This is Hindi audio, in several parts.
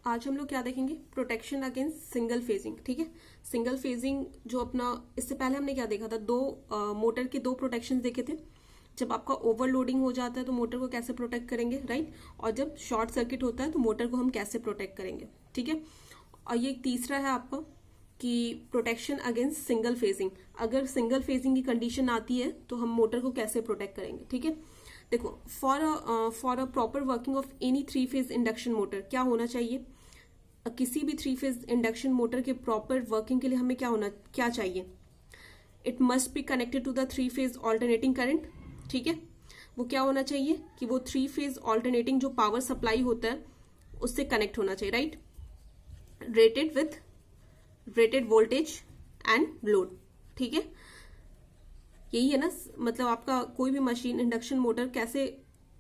आज हम लोग क्या देखेंगे, प्रोटेक्शन अगेंस्ट सिंगल फेजिंग। ठीक है, सिंगल फेजिंग जो अपना, इससे पहले हमने क्या देखा था, मोटर के दो प्रोटेक्शन देखे थे। जब आपका ओवरलोडिंग हो जाता है तो मोटर को कैसे प्रोटेक्ट करेंगे, राइट, और जब शॉर्ट सर्किट होता है तो मोटर को हम कैसे प्रोटेक्ट करेंगे। ठीक है, और ये तीसरा है आपका कि प्रोटेक्शन अगेंस्ट सिंगल फेजिंग। अगर सिंगल फेजिंग की कंडीशन आती है तो हम मोटर को कैसे प्रोटेक्ट करेंगे। ठीक है, देखो, for a proper working of any 3 phase induction motor क्या होना चाहिए, किसी भी 3 फेज इंडक्शन मोटर के प्रॉपर वर्किंग के लिए हमें क्या चाहिए, it must be connected to the 3 phase alternating current. ठीक है, वो क्या होना चाहिए कि वो 3 फेज ऑल्टरनेटिंग जो पावर सप्लाई होता है उससे कनेक्ट होना चाहिए, right, rated voltage and load. ठीक है, यही है ना, मतलब आपका कोई भी मशीन, इंडक्शन मोटर कैसे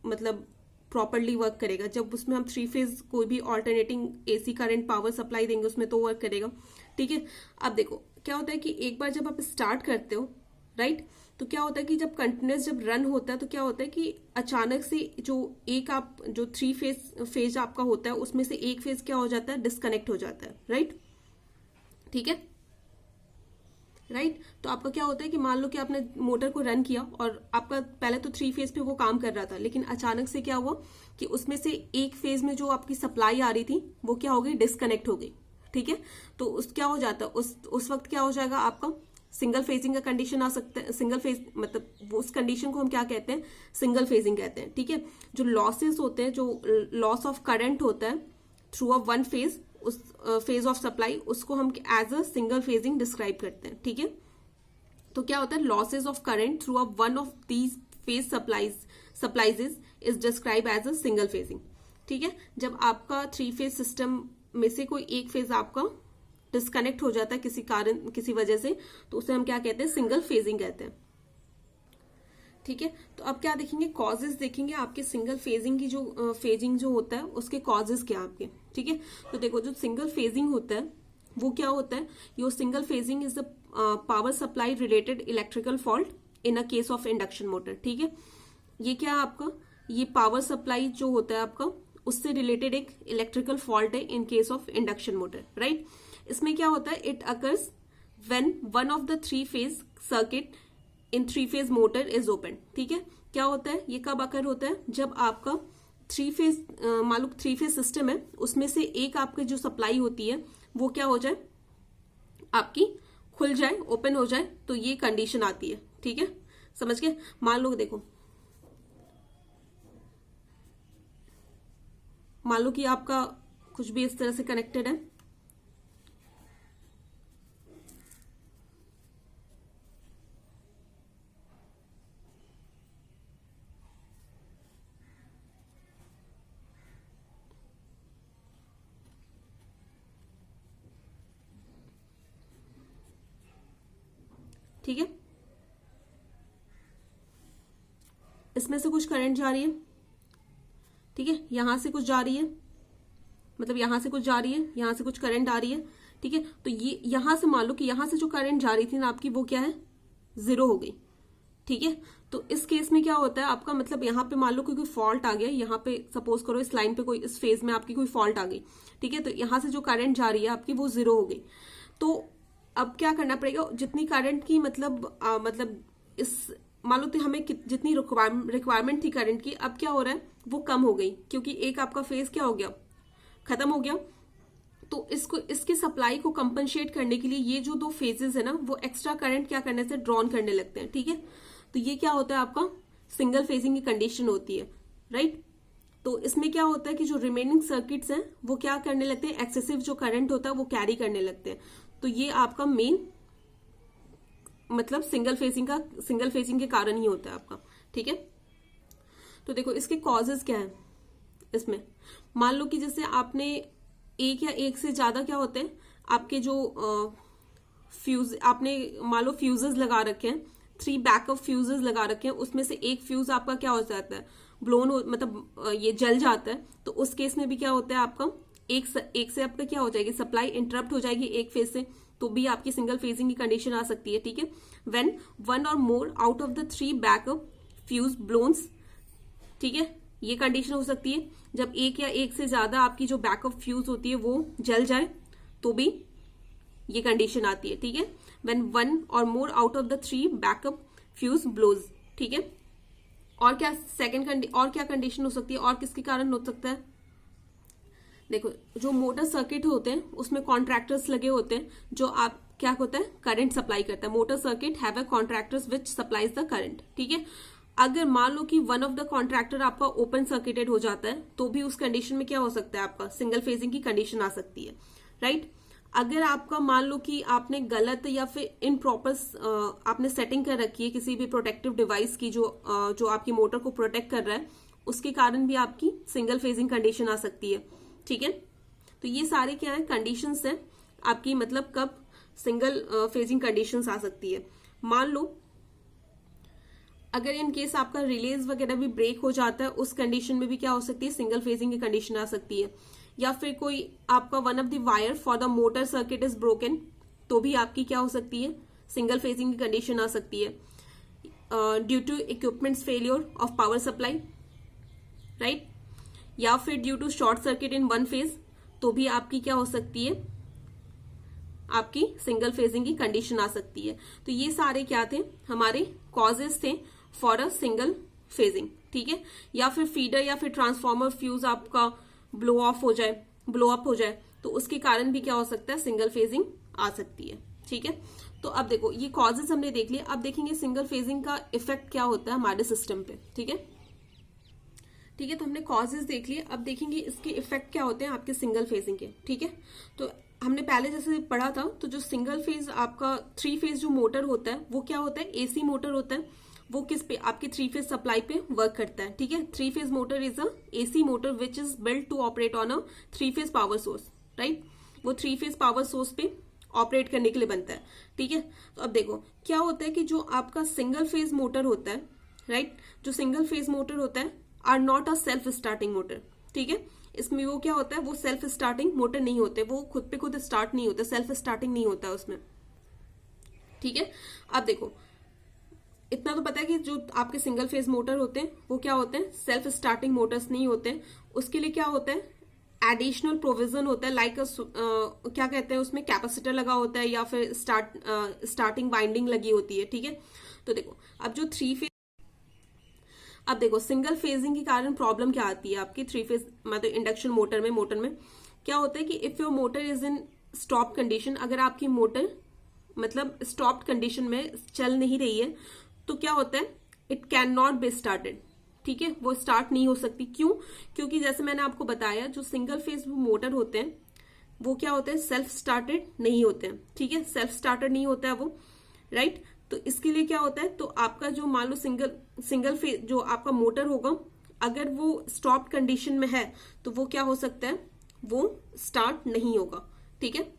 मतलब प्रॉपरली वर्क करेगा, जब उसमें हम 3 फेज कोई भी alternating AC current power supply देंगे उसमें तो वर्क करेगा। ठीक है, अब देखो क्या होता है कि एक बार जब आप स्टार्ट करते हो, राइट, तो क्या होता है कि जब कंटिन्यूस जब रन होता है तो क्या होता है कि अचानक से जो 3 फेज आपका होता है उसमें से एक फेज क्या हो जाता है, डिस्कनेक्ट हो जाता है, राइट। ठीक है, राइट, तो आपका क्या होता है कि मान लो कि आपने मोटर को रन किया और आपका पहले तो 3 फेज पे वो काम कर रहा था, लेकिन अचानक से क्या हुआ कि उसमें से एक फेज में जो आपकी सप्लाई आ रही थी वो क्या हो गई, डिस्कनेक्ट हो गई। ठीक है, तो क्या हो जाता है, उस वक्त क्या हो जाएगा, आपका सिंगल फेजिंग का कंडीशन आ सकता है। सिंगल फेज मतलब उस कंडीशन को हम क्या कहते हैं, सिंगल फेजिंग कहते हैं। ठीक है, जो लॉसेस होते हैं, जो लॉस ऑफ करंट होता है थ्रू अ वन फेज, उस फेज ऑफ सप्लाई, उसको हम as a single phasing describe करते हैं। ठीक है, तो क्या होता है, losses of current through a one of these phase supplies is describe as a single phasing. ठीक है, जब आपका 3 फेज सिस्टम में से कोई एक फेज आपका डिस्कनेक्ट हो जाता है किसी कारण, किसी वजह से, तो उसे हम क्या कहते हैं, सिंगल फेजिंग कहते हैं। ठीक है, तो अब क्या देखेंगे, कॉजेज देखेंगे आपके सिंगल फेजिंग की, जो फेजिंग जो होता है उसके कॉजेज क्या आपके। ठीक है, तो देखो, जो सिंगल फेजिंग होता है वो क्या होता है, your single phasing is the power supply related electrical fault in a case of induction motor. ठीक है, ये क्या है आपका, ये पावर सप्लाई जो होता है आपका उससे रिलेटेड एक इलेक्ट्रिकल फॉल्ट है in case of induction motor, right. इसमें क्या होता है, it occurs when one of the 3 phase circuit in 3 phase motor is open. ठीक है, क्या होता है, ये कब अकर होता है, जब आपका 3 फेज मान लो 3 फेज सिस्टम है, उसमें से एक आपकी जो सप्लाई होती है वो क्या हो जाए, आपकी खुल जाए, ओपन हो जाए, तो ये कंडीशन आती है। ठीक है, समझ गए। मान लो देखो, मान लो कि आपका कुछ भी इस तरह से कनेक्टेड है, ठीक है, इसमें से कुछ करंट जा रही है, ठीक है, यहां से कुछ जा रही है, मतलब यहां से कुछ जा रही है, यहां से कुछ करंट आ रही है। ठीक है, तो ये यहां से मान लो कि यहां से जो करंट जा रही थी ना आपकी, वो क्या है, 0 हो गई। ठीक है, तो इस केस में क्या होता है आपका, मतलब यहाँ पे मान लो कोई फॉल्ट आ गया, यहाँ पे सपोज करो इस लाइन पे कोई, इस फेज में आपकी कोई फॉल्ट आ गई। ठीक है, तो यहाँ से जो करंट जा रही है आपकी वो 0 हो गई। तो अब क्या करना पड़ेगा, जितनी करंट की मतलब इस मान लो तो हमें जितनी रिक्वायरमेंट थी करंट की, अब क्या हो रहा है, वो कम हो गई, क्योंकि एक आपका फेज क्या हो गया, खत्म हो गया। तो इसकी सप्लाई को कंपनसेट करने के लिए ये जो 2 फेजेस है ना, वो एक्स्ट्रा करंट क्या करने से ड्रॉन करने लगते हैं। ठीक है, तो ये क्या होता है, आपका सिंगल फेजिंग की कंडीशन होती है, राइट। तो इसमें क्या होता है कि जो रिमेनिंग सर्किट्स हैं वो क्या करने लगते हैं, एक्सेसिव जो करंट होता है वो कैरी करने लगते हैं। तो ये आपका मेन मतलब सिंगल फेजिंग के कारण ही होता है आपका। ठीक है, तो देखो इसके कॉजेज क्या है इसमें, मान लो कि जैसे आपने एक या एक से ज्यादा क्या होते हैं आपके जो फ्यूज, आपने मान लो फ्यूजेस लगा रखे हैं, 3 बैकअप फ्यूजेस लगा रखे हैं, उसमें से एक फ्यूज आपका क्या हो जाता है, ब्लोन हो, मतलब ये जल जाता है। तो उस केस में भी क्या होता है आपका, एक से आपका क्या हो जाएगी, सप्लाई इंटरप्ट हो जाएगी एक फेज से, तो भी आपकी सिंगल फेजिंग की कंडीशन आ सकती है। ठीक है, व्हेन 1 और more out of the 3 backup fuse blowns, ठीक है, ये कंडीशन हो सकती है। जब एक या एक से ज्यादा आपकी जो बैकअप फ्यूज होती है वो जल जाए तो भी ये कंडीशन आती है, ठीक है। When one or more out of the 3 backup fuse blows, ठीक है। और क्या और क्या कंडीशन हो सकती है, और किसके कारण हो सकता है? देखो, जो मोटर सर्किट होते हैं उसमें कॉन्ट्रैक्टर्स लगे होते हैं, जो आप क्या होता है, करंट सप्लाई करता है। Motor circuit have a contractors which supplies the current, ठीक है। अगर मान लो कि वन ऑफ द कॉन्ट्रैक्टर आपका ओपन सर्किटेड हो जाता है तो भी उस कंडीशन में क्या हो सकता है, आपका सिंगल फेजिंग की कंडीशन आ सकती है, राइट। अगर आपका मान लो कि आपने गलत या फिर इनप्रॉपर आपने सेटिंग कर रखी है किसी भी प्रोटेक्टिव डिवाइस की जो आपकी मोटर को प्रोटेक्ट कर रहा है, उसके कारण भी आपकी सिंगल फेजिंग कंडीशन आ सकती है, ठीक है। तो ये सारे क्या है, कंडीशंस है आपकी, मतलब कब सिंगल फेजिंग कंडीशंस आ सकती है। मान लो अगर इन केस आपका रिलेज वगैरह भी ब्रेक हो जाता है, उस कंडीशन में भी क्या हो सकती है, सिंगल फेजिंग की कंडीशन आ सकती है। या फिर कोई आपका one of the wire for the motor circuit is broken, तो भी आपकी क्या हो सकती है, सिंगल फेजिंग की कंडीशन आ सकती है। Due to equipments failure of power supply, right. या फिर due to short circuit in one phase, तो भी आपकी क्या हो सकती है, आपकी सिंगल फेजिंग की कंडीशन आ सकती है। तो ये सारे क्या थे, हमारे कॉजेस थे फॉर अ सिंगल फेजिंग, ठीक है। या फिर फीडर या फिर ट्रांसफॉर्मर फ्यूज आपका ब्लो अप हो जाए, तो उसके कारण भी क्या हो सकता है, सिंगल फेजिंग आ सकती है, ठीक है। तो अब देखो, ये कॉजेस हमने देख लिया। अब देखेंगे सिंगल फेजिंग का इफेक्ट क्या होता है हमारे सिस्टम पे, ठीक है। ठीक है, तो हमने कॉजेस देख लिए, अब देखेंगे इसके इफेक्ट क्या होते हैं आपके सिंगल फेजिंग के, ठीक है। तो हमने पहले जैसे पढ़ा था, तो जो सिंगल फेज आपका 3 फेज जो मोटर होता है वो क्या होता है, एसी मोटर होता है। वो किस पे, आपके 3 फेज सप्लाई पे वर्क करता है, ठीक है। 3 phase motor is a AC motor which is built to operate on a 3 phase power source, right. वो 3 फेज पावर सोर्स पे ऑपरेट करने के लिए बनता है, ठीक है। तो अब देखो क्या होता है कि जो आपका सिंगल फेज मोटर होता है, राइट, जो सिंगल फेज मोटर होता है are not a self starting motor, ठीक है। इसमें वो क्या होता है, वो सेल्फ स्टार्टिंग मोटर नहीं होते, वो खुद पे खुद स्टार्ट नहीं होते, सेल्फ स्टार्टिंग नहीं होता उसमें, ठीक है। अब देखो, इतना तो पता है कि जो आपके सिंगल फेज मोटर होते हैं वो क्या होते हैं, सेल्फ स्टार्टिंग मोटर्स नहीं होते हैं। उसके लिए क्या होता है, एडिशनल प्रोविजन होता है, लाइक क्या कहते हैं, उसमें कैपेसिटर लगा होता है या फिर स्टार्टिंग बाइंडिंग लगी होती है, ठीक है। तो देखो, अब जो 3 फेज, अब देखो सिंगल फेजिंग के कारण प्रॉब्लम क्या आती है आपकी 3 फेज मतलब इंडक्शन मोटर में क्या होता है कि if your motor is in stop condition, अगर आपकी मोटर मतलब स्टॉप कंडीशन में चल नहीं रही है, तो क्या होता है, it can not be started, ठीक है। वो स्टार्ट नहीं हो सकती, क्यों, क्योंकि जैसे मैंने आपको बताया जो सिंगल फेज मोटर होते हैं वो क्या होते हैं, सेल्फ स्टार्टेड नहीं होते हैं, ठीक है। सेल्फ स्टार्टेड नहीं होता है वो, राइट। तो इसके लिए क्या होता है, तो आपका जो मान लो सिंगल फेज जो आपका मोटर होगा, अगर वो स्टॉप कंडीशन में है तो वो क्या हो सकता है, वो स्टार्ट नहीं होगा, ठीक है।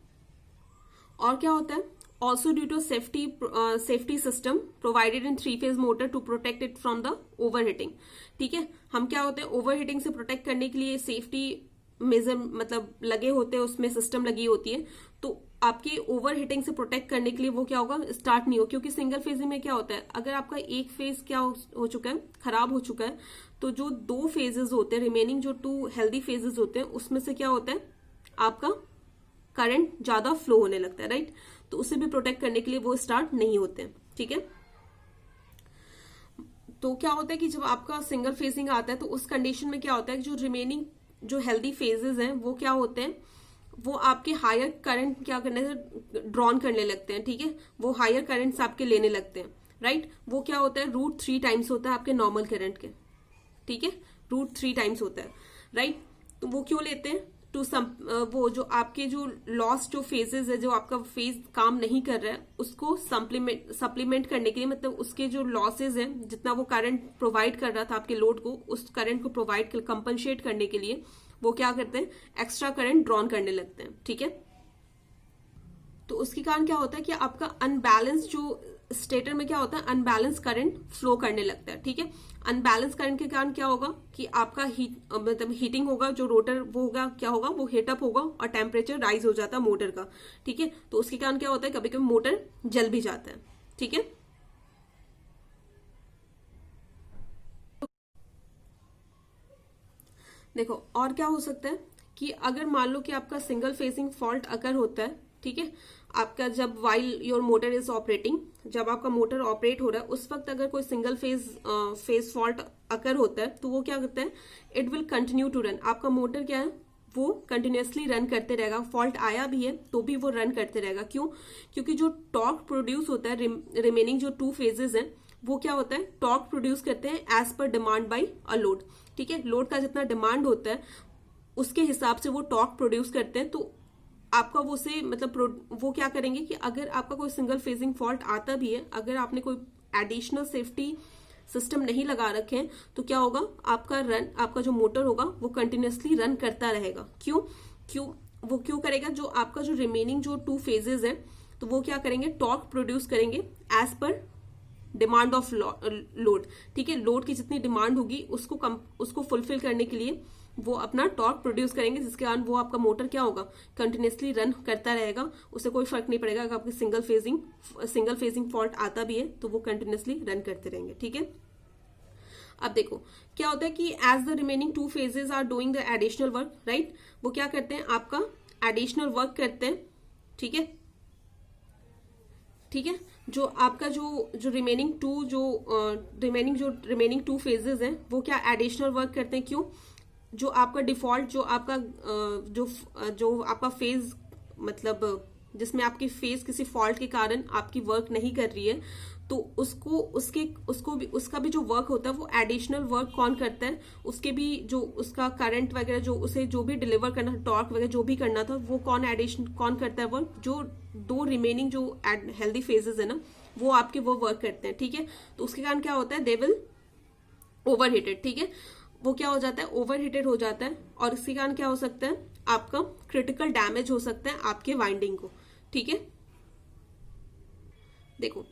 और क्या होता है, also due to safety system provided in 3 phase motor to protect it from the overheating, ठीक है। हम क्या होते हैं, ओवर हीटिंग से प्रोटेक्ट करने के लिए सेफ्टी मेजर मतलब लगे होते हैं, उसमें सिस्टम लगी होती है। तो आपके ओवर हीटिंग से प्रोटेक्ट करने के लिए वो क्या होगा, स्टार्ट नहीं हो, क्योंकि सिंगल फेज में क्या होता है, अगर आपका एक फेज क्या हो चुका है, खराब हो चुका है, तो जो 2 फेजेस होते हैं, रिमेनिंग जो 2 हेल्दी फेजेस होते हैं, उसमें से क्या होता है, आपका करंट ज्यादा फ्लो होने लगता है, राइट। तो उसे भी प्रोटेक्ट करने के लिए वो स्टार्ट नहीं होते हैं, ठीक है। तो क्या होता है कि जब आपका सिंगल फेजिंग आता है तो उस कंडीशन में क्या होता है, जो रिमेनिंग जो हेल्दी फेजेस हैं वो क्या होते हैं, वो आपके हायर करंट क्या करने से ड्रॉन करने लगते हैं, ठीक है। वो हायर करंट्स आपके लेने लगते हैं, राइट। वो क्या होता है, √3 टाइम्स होता है आपके नॉर्मल करंट के, ठीक है, √3 टाइम्स होता है, राइट। तो वो क्यों लेते हैं, टू वो जो आपके जो लॉस्ट जो फेजेस है, जो आपका फेज काम नहीं कर रहा है, उसको सप्लीमेंट करने के लिए, मतलब उसके जो लॉसेज है, जितना वो करंट प्रोवाइड कर रहा था आपके लोड को, उस करंट को प्रोवाइड कंपनसेट करने के लिए वो क्या करते हैं, एक्स्ट्रा करंट ड्रॉन करने लगते हैं, ठीक है। तो उसके कारण क्या होता है कि आपका अनबैलेंस जो स्टेटर में क्या होता है, अनबैलेंस करंट फ्लो करने लगता है, ठीक है। अनबैलेंस करंट के कारण क्या होगा कि आपका मतलब हीटिंग होगा, जो रोटर वो होगा क्या होगा, वो हीटअप होगा और टेम्परेचर राइज हो जाता है मोटर का, ठीक है। तो उसके कारण क्या होता है, कभी कभी मोटर जल भी जाता है, ठीक है। देखो और क्या हो सकता है कि अगर मान लो कि आपका सिंगल फेसिंग फॉल्ट अकर होता है, ठीक है, आपका जब while your motor is operating, जब आपका मोटर ऑपरेट हो रहा है उस वक्त अगर कोई सिंगल फेज फॉल्ट अकर होता है तो वो क्या करता है, it will continue to run. आपका मोटर क्या है, वो कंटिन्यूसली रन करते रहेगा, फॉल्ट आया भी है तो भी वो रन करते रहेगा। क्यों? क्योंकि जो टॉर्क प्रोड्यूस होता है रिमेनिंग जो 2 फेजेस हैं वो क्या होता है, टॉर्क प्रोड्यूस करते हैं as per demand by a load, ठीक है। लोड का जितना डिमांड होता है उसके हिसाब से वो टॉर्क प्रोड्यूस करते हैं। तो आपका वो से मतलब वो क्या करेंगे कि अगर आपका कोई सिंगल फेजिंग फॉल्ट आता भी है, अगर आपने कोई एडिशनल सेफ्टी सिस्टम नहीं लगा रखे हैं तो क्या होगा, आपका जो मोटर होगा वो कंटिन्यूसली रन करता रहेगा। वो क्यों करेगा, जो आपका जो रिमेनिंग जो 2 फेजेस है तो वो क्या करेंगे, टॉर्क प्रोड्यूस करेंगे as per demand of load, ठीक है। लोड की जितनी डिमांड होगी उसको फुलफिल करने के लिए वो अपना टॉर्क प्रोड्यूस करेंगे, जिसके कारण वो आपका मोटर क्या होगा, कंटिन्यूसली रन करता रहेगा। उससे कोई फर्क नहीं पड़ेगा अगर आपकी सिंगल फेजिंग फॉल्ट आता भी है तो वो कंटिन्यूसली रन करते रहेंगे, ठीक है। अब देखो क्या होता है कि as the remaining 2 phases are doing the additional work, right, वो क्या करते हैं, आपका एडिशनल वर्क करते हैं, ठीक है, ठीक है। जो आपका जो रिमेनिंग टू फेजेस हैं वो क्या एडिशनल वर्क करते हैं। क्यों? जो आपका डिफॉल्ट जो आपका फेज मतलब जिसमें आपकी फेज किसी फॉल्ट के कारण आपकी वर्क नहीं कर रही है तो उसका भी जो वर्क होता है वो एडिशनल वर्क कौन करता है, उसके भी जो उसका करंट वगैरह जो उसे जो भी डिलीवर करना था, टॉर्क वगैरह जो भी करना था वो कौन करता है वर्क, जो 2 रिमेनिंग जो हेल्दी फेजेस है ना वो आपके वो वर्क करते हैं, ठीक है। तो उसके कारण क्या होता है, दे विल ओवरहीटेड, ठीक है, वो क्या हो जाता है, ओवरहीटेड हो जाता है और इसके कारण क्या हो सकता है, आपका क्रिटिकल डैमेज हो सकता है आपके वाइंडिंग को, ठीक है। देखो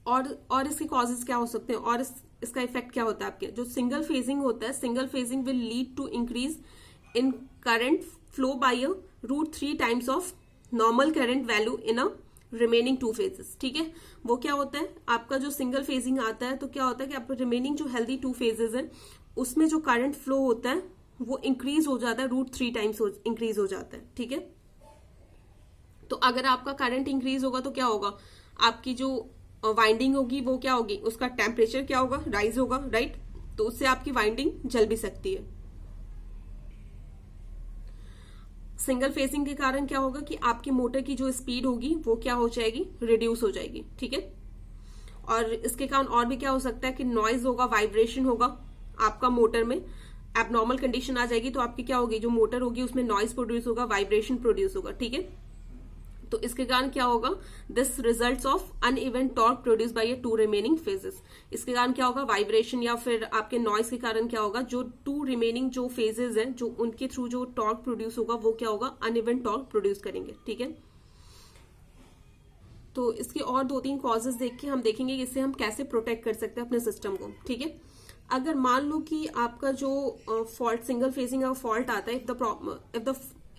और इसके कॉजेज क्या हो सकते हैं और इसका इफेक्ट क्या होता है आपके, जो सिंगल फेजिंग होता है, single phasing will lead to increase in current flow by √3 times of normal current value in a remaining 2 phases, ठीक है। वो क्या होता है, आपका जो सिंगल फेजिंग आता है तो क्या होता है कि आपका रिमेनिंग जो हेल्दी 2 फेजेस है उसमें जो करंट फ्लो होता है वो इंक्रीज हो जाता है, √3 टाइम्स इंक्रीज हो जाता है, ठीक है। तो अगर आपका करंट इंक्रीज होगा तो क्या होगा, आपकी जो वाइंडिंग होगी वो क्या होगी, उसका टेम्परेचर क्या होगा, राइज होगा, राइट, तो उससे आपकी वाइंडिंग जल भी सकती है। सिंगल फेसिंग के कारण क्या होगा कि आपकी मोटर की जो स्पीड होगी वो क्या हो जाएगी, रिड्यूस हो जाएगी, ठीक है। और इसके कारण और भी क्या हो सकता है कि नॉइज होगा, वाइब्रेशन होगा, आपका मोटर में एबनॉर्मल कंडीशन आ जाएगी तो आपकी क्या होगी, जो मोटर होगी उसमें नॉइज प्रोड्यूस होगा, वाइब्रेशन प्रोड्यूस होगा, ठीक है। तो इसके कारण क्या होगा, this results of uneven torque produce by 2 remaining phases. इसके कारण क्या होगा, वाइब्रेशन या फिर आपके नॉइज के कारण क्या होगा, जो 2 रिमेनिंग जो फेजेस हैं जो उनके थ्रू जो टॉर्क प्रोड्यूस होगा वो क्या होगा, अनइवन टॉर्क प्रोड्यूस करेंगे, ठीक है। तो इसके और 2-3 कॉजेज देख के हम देखेंगे कि इससे हम कैसे प्रोटेक्ट कर सकते हैं अपने सिस्टम को, ठीक है। अगर मान लो कि आपका जो फॉल्ट सिंगल फेजिंग का फॉल्ट आता है,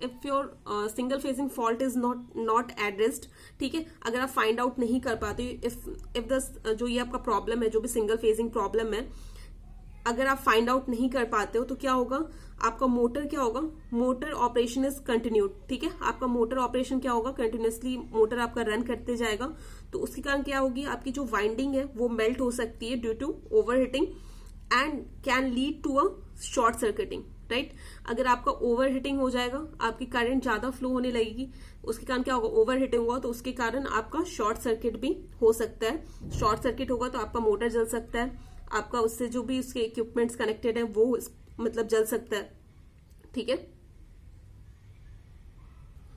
if your single phasing fault is not addressed, ठीक है, अगर आप फाइंड आउट नहीं कर पाते, इफ द जो ये आपका प्रॉब्लम है, जो भी सिंगल फेजिंग प्रॉब्लम है, अगर आप फाइंड आउट नहीं कर पाते हो तो क्या होगा, आपका मोटर क्या होगा, मोटर ऑपरेशन इज कंटिन्यूड, ठीक है, आपका मोटर ऑपरेशन क्या होगा, कंटिन्यूसली मोटर आपका रन करते जाएगा। तो उसके कारण क्या होगी, आपकी जो वाइंडिंग है वो मेल्ट हो सकती है due to overheating and can lead to a short circuiting, right. अगर आपका ओवर हीटिंग हो जाएगा, आपकी करंट ज्यादा फ्लो होने लगेगी, उसके कारण क्या होगा, ओवर हीटिंग हुआ तो उसके कारण आपका शॉर्ट सर्किट भी हो सकता है। शॉर्ट सर्किट होगा तो आपका मोटर जल सकता है, आपका उससे जो भी उसके इक्विपमेंट्स कनेक्टेड है वो मतलब जल सकता है, ठीक है।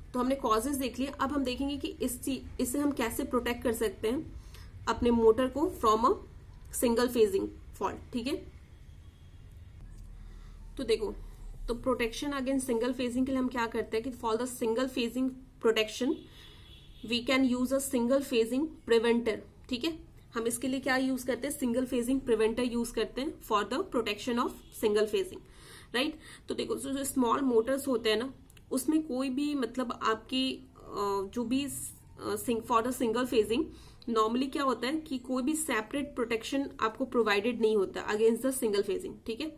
तो हमने कॉजेज देख लिए, अब हम देखेंगे कि इससे हम कैसे प्रोटेक्ट कर सकते हैं अपने मोटर को from a single phasing fault, ठीक है। तो देखो, तो प्रोटेक्शन अगेंस्ट सिंगल फेजिंग के लिए हम क्या करते हैं कि for the single phasing protection we can use a single phasing preventer, ठीक है। हम इसके लिए क्या यूज करते हैं, सिंगल फेजिंग प्रिवेंटर यूज करते हैं for the protection of single phasing, right. तो देखो, जो स्मॉल मोटर्स होते हैं ना उसमें कोई भी मतलब आपकी जो भी for the single phasing normally क्या होता है कि कोई भी सेपरेट प्रोटेक्शन आपको प्रोवाइडेड नहीं होता अगेंस्ट द सिंगल फेजिंग, ठीक है।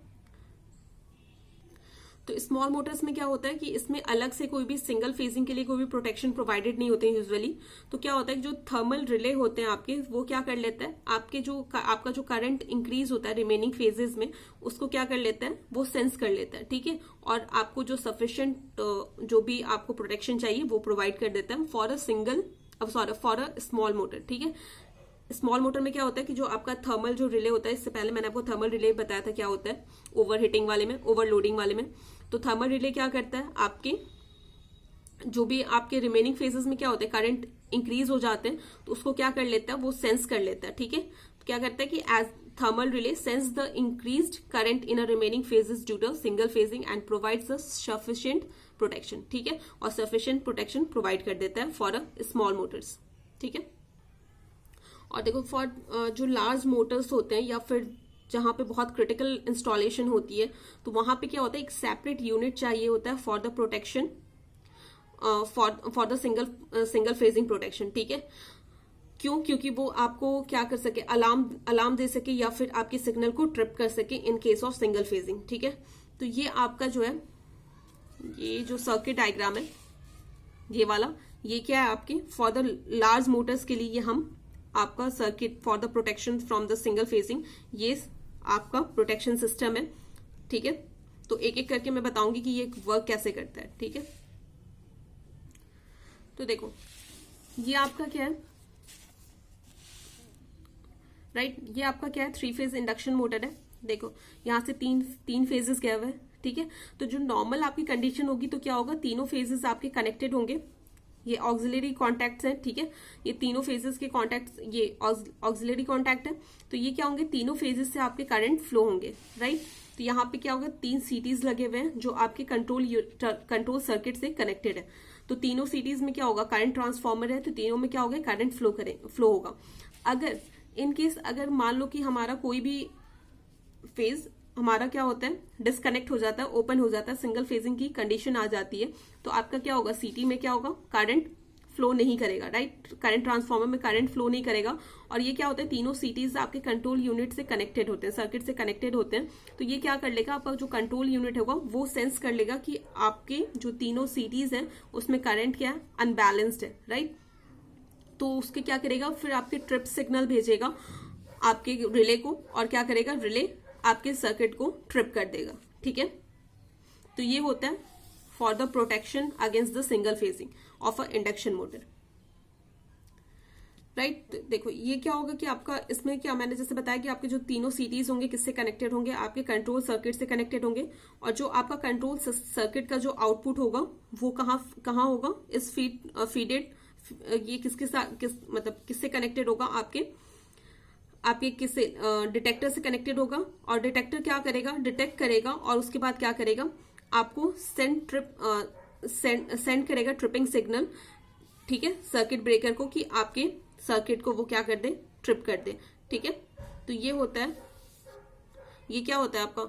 तो स्मॉल मोटर्स में क्या होता है कि इसमें अलग से कोई भी सिंगल फेजिंग के लिए कोई भी प्रोटेक्शन प्रोवाइडेड नहीं होते हैं यूजुअली। तो क्या होता है कि जो थर्मल रिले होते हैं आपके, वो क्या कर लेता है, आपका जो करंट इंक्रीज होता है रिमेनिंग फेजेस में, उसको क्या कर लेता है, वो सेंस कर लेता है, ठीक है, और आपको जो सफिशिएंट जो भी आपको प्रोटेक्शन चाहिए वो प्रोवाइड कर देता है फॉर अ स्मॉल मोटर, ठीक है। स्मॉल मोटर में क्या होता है कि जो आपका थर्मल जो रिले होता है, इससे पहले मैंने आपको थर्मल रिले बताया था क्या होता है, ओवर हीटिंग वाले में, ओवरलोडिंग वाले में। तो थर्मल रिले क्या करता है, आपके जो भी आपके रिमेनिंग फेजेस में क्या होता है, करंट इंक्रीज हो जाते हैं, तो उसको क्या कर लेता है, वो सेंस कर लेता है, ठीक है। तो क्या करता है कि as thermal relay sense the increased current in a remaining phases due to single phasing and provides sufficient protection, ठीक है, और सफिशिएंट प्रोटेक्शन प्रोवाइड कर देता है फॉर अ स्मॉल मोटर्स, ठीक है। और देखो फॉर जो लार्ज मोटर्स होते हैं या फिर जहां पे बहुत क्रिटिकल इंस्टॉलेशन होती है, तो वहां पे क्या होता है, एक सेपरेट यूनिट चाहिए होता है for the protection, for the single phasing protection, ठीक है। क्यों? क्योंकि वो आपको क्या कर सके, अलार्म दे सके या फिर आपके सिग्नल को ट्रिप कर सके in case of single phasing, ठीक है। तो ये आपका जो है, ये जो सर्किट डायग्राम है ये वाला, ये क्या है आपके फॉर द लार्ज मोटर्स के लिए, ये हम आपका circuit for the protection from the single phasing, ये आपका प्रोटेक्शन सिस्टम है, ठीक है। तो एक एक करके मैं बताऊंगी कि ये वर्क कैसे करता है, ठीक है। तो देखो ये आपका क्या है, राइट, ये आपका क्या है, 3 फेज इंडक्शन मोटर है। देखो यहां से तीन फेजेस गए हुए हैं, ठीक है। तो जो नॉर्मल आपकी कंडीशन होगी तो क्या होगा, तीनों फेजेस आपके कनेक्टेड होंगे, ये ऑक्सिलरी कॉन्टैक्ट्स हैं, ठीक है, ये तीनों फेजेस के कॉन्टैक्ट्स, ये ऑक्सिलरी कॉन्टैक्ट है। तो ये क्या होंगे, तीनों फेजेस से आपके करंट फ्लो होंगे, राइट। तो यहाँ पे क्या होगा, 3 सीटीज लगे हुए हैं जो आपके कंट्रोल सर्किट से कनेक्टेड है। तो तीनों सीटीज में क्या होगा, करंट ट्रांसफॉर्मर है, तो तीनों में क्या होगा, करंट फ्लो होगा। अगर इन केस अगर मान लो कि हमारा कोई भी फेज हमारा क्या होता है, डिस्कनेक्ट हो जाता है, ओपन हो जाता है, सिंगल फेजिंग की कंडीशन आ जाती है, तो आपका क्या होगा, सीटी में क्या होगा, करंट फ्लो नहीं करेगा, राइट, करंट ट्रांसफॉर्मर में करंट फ्लो नहीं करेगा। और ये क्या होता है, तीनों सीटीज आपके कंट्रोल यूनिट से कनेक्टेड होते हैं, सर्किट से कनेक्टेड होते हैं। तो ये क्या कर लेगा, आपका जो कंट्रोल यूनिट होगा वो सेंस कर लेगा कि आपके जो तीनों सीटीज हैं उसमें करंट क्या है, अनबैलेंस्ड है, राइट। तो उसके क्या करेगा, फिर आपके ट्रिप सिग्नल भेजेगा आपके रिले को, और क्या करेगा, रिले आपके सर्किट को ट्रिप कर देगा, ठीक है। तो ये होता है for the protection against the single phasing of a induction motor, right. देखो ये क्या होगा कि आपका इसमें क्या, मैंने जैसे बताया कि आपके जो तीनों सीटीज होंगे किससे कनेक्टेड होंगे, आपके कंट्रोल सर्किट से कनेक्टेड होंगे, और जो आपका कंट्रोल सर्किट का जो आउटपुट होगा वो कहाँ होगा, इस फीडेड, ये किसके साथ मतलब किससे कनेक्टेड होगा, आपके किससे, डिटेक्टर से कनेक्टेड होगा। और डिटेक्टर क्या करेगा, डिटेक्ट करेगा, और उसके बाद क्या करेगा, आपको सेंड करेगा ट्रिपिंग सिग्नल, ठीक है, सर्किट ब्रेकर को, कि आपके सर्किट को वो क्या कर दे, ट्रिप कर दे, ठीक है। तो ये होता है, ये क्या होता है आपका,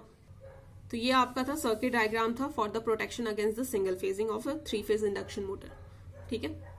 तो ये आपका था सर्किट डायग्राम था for the protection against the single phasing of a 3 phase induction motor, ठीक है।